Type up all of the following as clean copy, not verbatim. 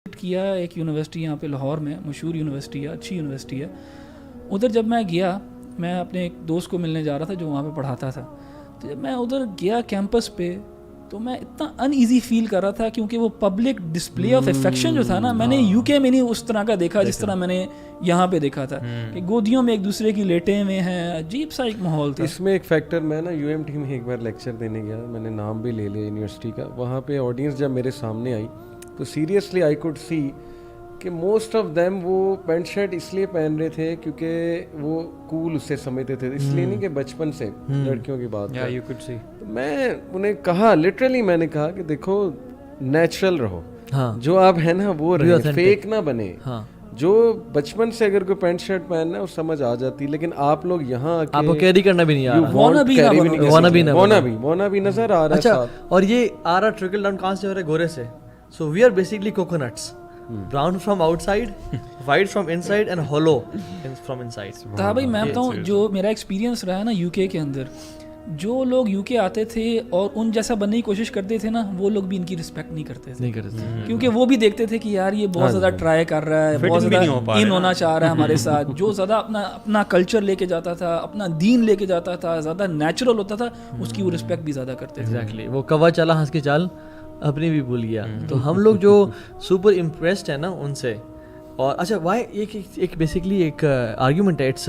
کیا ایک یونیورسٹی یہاں پہ لاہور میں، مشہور یونیورسٹی ہے، اچھی یونیورسٹی ہے. ادھر جب میں گیا، میں اپنے ایک دوست کو ملنے جا رہا تھا جو وہاں پہ پڑھاتا تھا. تو جب میں ادھر گیا کیمپس پہ تو میں اتنا ان ایزی فیل کر رہا تھا کیونکہ وہ پبلک ڈسپلے آف افیکشن جو تھا نا، میں نے یو کے میں نہیں اس طرح کا دیکھا جس طرح میں نے یہاں پہ دیکھا تھا کہ گودیوں میں ایک دوسرے کی لیٹے ہوئے ہیں. عجیب سا ایک ماحول تھا. اس میں ایک فیکٹر، میں نا یو ایم ٹی میں ایک بار لیکچر دینے گیا، میں نے نام بھی لے لیا یونیورسٹی کا. وہاں پہ آڈینس جب میرے سامنے آئی تو سیریسلی آئی کوڈ سی کہ موسٹ آف دیم وہ پینٹ شرٹ اس لیے پہن رہے تھے کیونکہ وہ کول اسے سمجھتے تھے، اس لیے نہیں کہ بچپن سے لڑکیوں کی بات. تو میں انہیں کہا، لٹرلی میں نے کہا کہ دیکھو نیچرل رہو، جو آپ ہیں نا وہ رہے، فیک نہ بنے. جو بچپن سے اگر کوئی پینٹ شرٹ پہننا ہے وہ سمجھ آ جاتی، لیکن آپ لوگ یہاں آپ کو کیری کرنا بھی نہیں آ رہا، وانا بھی نظر آ رہا ہے. اچھا، اور یہ آ رہا ٹرکل ڈاؤن کہاں سے ہو رہا ہے؟ گورے سے. So we are basically coconuts, brown from outside, white from inside and hollow from inside. تو بھائی میں بتاؤں جو میرا ایکسپیرینس رہا ہے نا یو کے اندر، جو لوگ یو کے آتے تھے اور ان جیسا بننے کی کوشش کرتے تھے نا، وہ لوگ بھی ان کی رسپیکٹ نہیں کرتے تھے، کیونکہ وہ بھی دیکھتے تھے کہ یار یہ بہت زیادہ ٹرائی کر رہا ہے، بہت زیادہ ان ہونا چاہ رہا ہے ہمارے ساتھ. جو زیادہ اپنا کلچر لے کے جاتا تھا، اپنا دین لے کے جاتا تھا، زیادہ نیچرل ہوتا تھا، اس کی وہ رسپیکٹ بھی زیادہ کرتے تھے. ایگزیکٹلی، وہ کوا چلا ہنس کے چال اپنی بھی بھول گیا. تو ہم لوگ جو سپر امپریسڈ ہیں نا ان سے. اور اچھا وائی ایک بیسکلی ایک آرگیومنٹ ہے، اٹس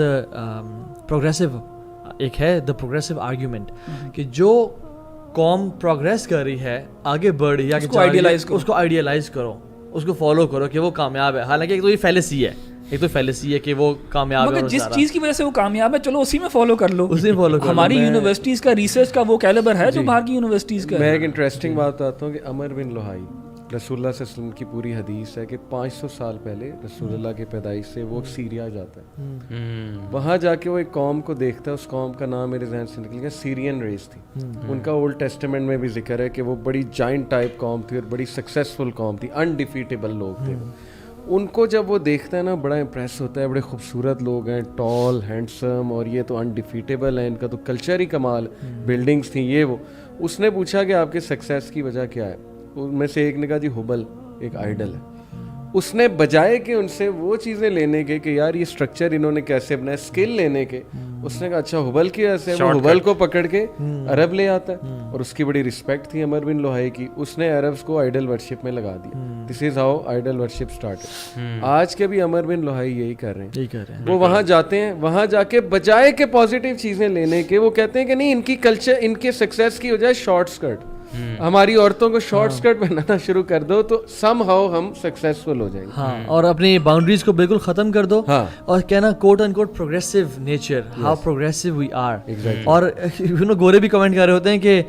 پروگریسو، ایک ہے دا پروگریسو آرگیومنٹ کہ جو قوم پروگریس کر رہی ہے، آگے بڑھ رہی ہے، اس کو آئیڈیلائز کرو، اس کو فالو کرو کہ وہ کامیاب ہے. حالانکہ ایک تو یہ فیلسی ہے، کہ وہ کامیاب ہے، مگر جس چیز کی وجہ سے وہ کامیاب ہے چلو اسی میں فالو کر لو. ہماری یونیورسٹیز کا ریسرچ کا وہ کیلیبر ہے جو باہر کی یونیورسٹیز کا ہے. میں ایک انٹرسٹنگ بات بتاتا ہوں کہ عمر بن لوہائی، رسول اللہ صلی اللہ علیہ وسلم کی پوری حدیث ہے کہ 500 سال پہلے رسول اللہ کے پیدائش سے وہ سیریا جاتا ہے. وہاں جا کے وہ ایک قوم کو دیکھتا ہے، اس قوم کا نام میرے ذہن سے نکل گیا، سیرین ریس تھی. ان کا اولڈ ٹیسٹمنٹ میں بھی ذکر ہے کہ وہ بڑی جائنٹ ٹائپ قوم تھی اور بڑی سکسیسفل قوم تھی، انڈیفیٹیبل لوگ تھے. ان کو جب وہ دیکھتا ہے نا بڑا امپریس ہوتا ہے، بڑے خوبصورت لوگ ہیں، ٹال ہینڈسم، اور یہ تو انڈیفیٹیبل ہیں، ان کا تو کلچر ہی کمال، بلڈنگز تھیں یہ وہ. اس نے پوچھا کہ آپ کے سکسیس کی وجہ کیا ہے؟ ان میں سے ایک نے کہا جی حبل ایک آئیڈل ہے. اس نے بجائے کہ ان سے وہ چیزیں لینے کے کہ یار یہ اسٹرکچر انہوں نے کیسے بنایا، اسکل لینے کے، اس نے کہا اچھا حبل کی وجہ سے، وہ حبل کو پکڑ کے عرب لے آتا ہے. اور اس کی بڑی رسپیکٹ تھی عمر بن لوہائی کی، اس نے عربز کو آئیڈل ورشپ میں لگا دیا. This is how idol worship started. آج کے بھی عمر بن لوہائی یہی کر رہے ہیں. وہ وہاں جاتے ہیں، وہاں جا کے بجائے کہ پازیٹیو چیزیں لینے کے وہ کہتے ہیں کہ نہیں، ان کی کلچر، ان کے سکسیس کی وجہ شارٹ اسکرٹ، ہماری عورتوں کو شارٹ اسکرٹ پہنانا شروع کر دو تو سم ہاؤ ہم سکسیسفل ہو جائیں گے. ہاں، اور اپنی باؤنڈریز کو بالکل ختم کر دو. اور کہنا quote end quote progressive nature, how progressive we are. اور گورے بھی کمنٹ کر رہے ہوتے ہیں کہ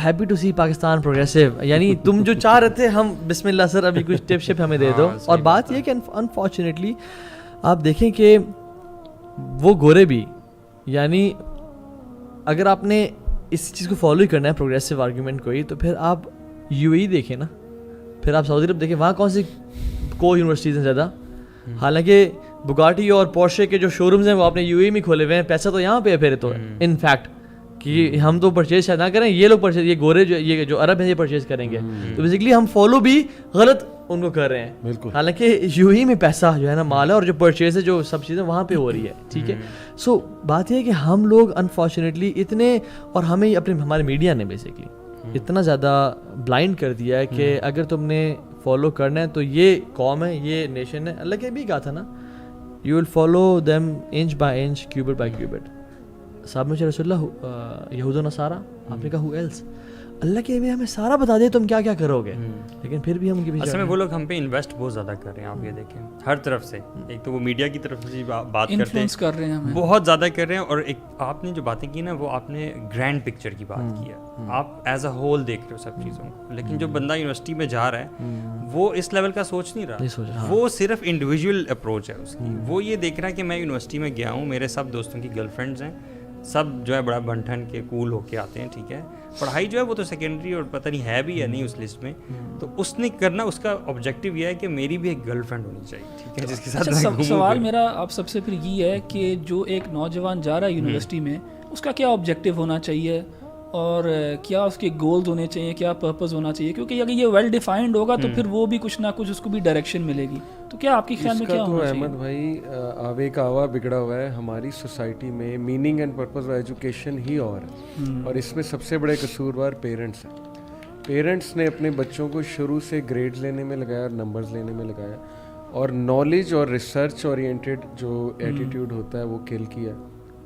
happy to see Pakistan progressive, یعنی تم جو چاہ رہے تھے ہم بسم اللہ سر ابھی کچھ ٹپ شپ ہمیں دے دو. اور بات یہ کہ انفارچونیٹلی آپ دیکھیں کہ وہ گورے بھی، یعنی اگر آپ نے اس چیز کو فالو ہی کرنا ہے پروگریسو آرگیومنٹ کو ہی، تو پھر آپ یو اے دیکھیں نا، پھر آپ سعودی عرب دیکھیں، وہاں کون سی کو یونیورسٹیز ہیں زیادہ. حالانکہ بگاٹی اور پورشے کے جو شو رومز ہیں وہ آپ نے یو اے میں کھولے ہوئے ہیں، پیسہ تو یہاں پہ ہے. پھر تو ان فیکٹ کہ ہم تو پرچیز شاید نہ کریں، یہ لوگ پرچیز، یہ گورے یہ جو عرب ہیں یہ پرچیز کریں گے. تو بیسکلی ہم فالو بھی غلط ان کو کر رہے ہیں. حالانکہ یو اے میں پیسہ جو ہے نا مال ہے، اور جو پرچیز ہے جو سب چیزیں وہاں پہ ہو رہی ہے. ٹھیک ہے. سو بات یہ ہے کہ ہم لوگ انفارچونیٹلی اتنے، اور ہمیں ہمارے میڈیا نے بیسکلی اتنا زیادہ بلائنڈ کر دیا ہے کہ اگر تم نے فالو کرنا ہے تو یہ قوم ہے، یہ نیشن ہے. اللہ کے بھی کہا تھا نا، you will follow them inch by inch, cubit by cubit. صاحب نے رسول اللہ یہود و نصارہ، آپ نے کہا ہو ایلس، اللہ کے بھی ہمیں سارا بتا دے تم کیا کیا کرو گے، لیکن پھر بھی ہم ان کے پیچھے. اصل میں وہ لوگ ہم پہ انویسٹ بہت زیادہ کر رہے ہیں. آپ یہ دیکھیں ہر طرف سے، ایک تو وہ میڈیا کی طرف سے بات کرتے ہیں، بہت زیادہ کر رہے ہیں. اور ایک آپ نے جو باتیں کی نا، وہ آپ نے گرینڈ پکچر کی بات کی ہے، آپ ایز اے ہول دیکھ رہے ہو سب چیزوں کو. لیکن جو بندہ یونیورسٹی میں جا رہا ہے وہ اس لیول کا سوچ نہیں رہا، وہ صرف انڈیویجول اپروچ ہے اس کی. وہ یہ دیکھ رہا ہے کہ میں یونیورسٹی میں گیا ہوں، میرے سب دوستوں کی گرل فرینڈز ہیں، سب جو ہے بڑا بنٹھن کے کول ہو کے آتے ہیں. ٹھیک ہے، پڑھائی جو ہے وہ تو سیکنڈری اور پتہ نہیں ہے بھی یا نہیں اس لسٹ میں. تو اس نے کرنا، اس کا آبجیکٹیو یہ ہے کہ میری بھی ایک گرل فرینڈ ہونی چاہیے. ٹھیک ہے، جس کے ساتھ سوال میرا آپ سب سے پھر یہ ہے کہ جو ایک نوجوان جا رہا ہے یونیورسٹی میں، اس کا کیا آبجیکٹیو ہونا چاہیے؟ اور کیا اس کے گولز ہونے چاہیے, کیا پرپز ہونا چاہیے, کیونکہ اگر یہ ویل ڈیفائنڈ ہوگا تو پھر وہ بھی کچھ نہ کچھ اس کو بھی ڈائریکشن ملے گی. تو کیا آپ کی خیال میں کیا ہونا چاہیے؟ احمد بھائی آوے کا آوا بگڑا ہوا ہے ہماری سوسائٹی میں, meaning and purpose of education ہی اور اس میں سب سے بڑے قصوروار پیرنٹس ہیں. پیرنٹس نے اپنے بچوں کو شروع سے گریڈ لینے میں لگایا اور نمبرز لینے میں لگایا, اور نالج اور ریسرچ اورینٹیڈ جو ایٹیٹیوڈ ہوتا ہے وہ کل کیا.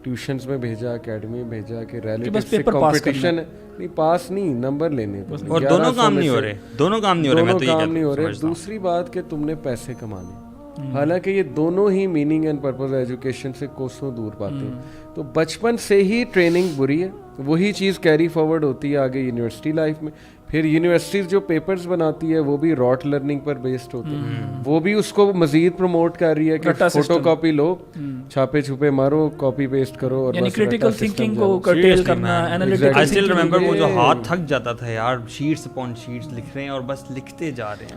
ٹیوشنز میں بھیجا, اکیڈمی میں بھیجا کہ ریلیٹیو سے کمپٹیشن نہیں, پاس نہیں, نمبر لینے, اور دونوں کام نہیں ہو رہے, دونوں کام نہیں ہو رہے. دوسری بات کہ تم نے پیسے کمانے, حالانکہ یہ دونوں ہی میننگ اینڈ پرپز ایجوکیشن سے کوسوں دور پاتے ہیں. تو بچپن سے ہی ٹریننگ بری ہے, وہی چیز کیری فارورڈ ہوتی ہے آگے یونیورسٹی لائف میں. پھر یونیورسٹیز جو پیپرز بناتی ہے وہ بھی راٹ لرننگ پر بیسڈ ہوتے ہیں, وہ بھی اس کو مزید پروموٹ کر رہی ہے کہ فوٹو کاپی لو, چھاپے چھپے مارو, کاپی پیسٹ کرو, اور یعنی کریٹیکل تھنکنگ کو کرٹیل کرنا, اینالیٹیکل. آئی اسٹل ریممبر وہ جو ہاتھ تھک جاتا تھا یار, شیٹس اپون شیٹس لکھ رہے ہیں اور بس لکھتے جا رہے ہیں.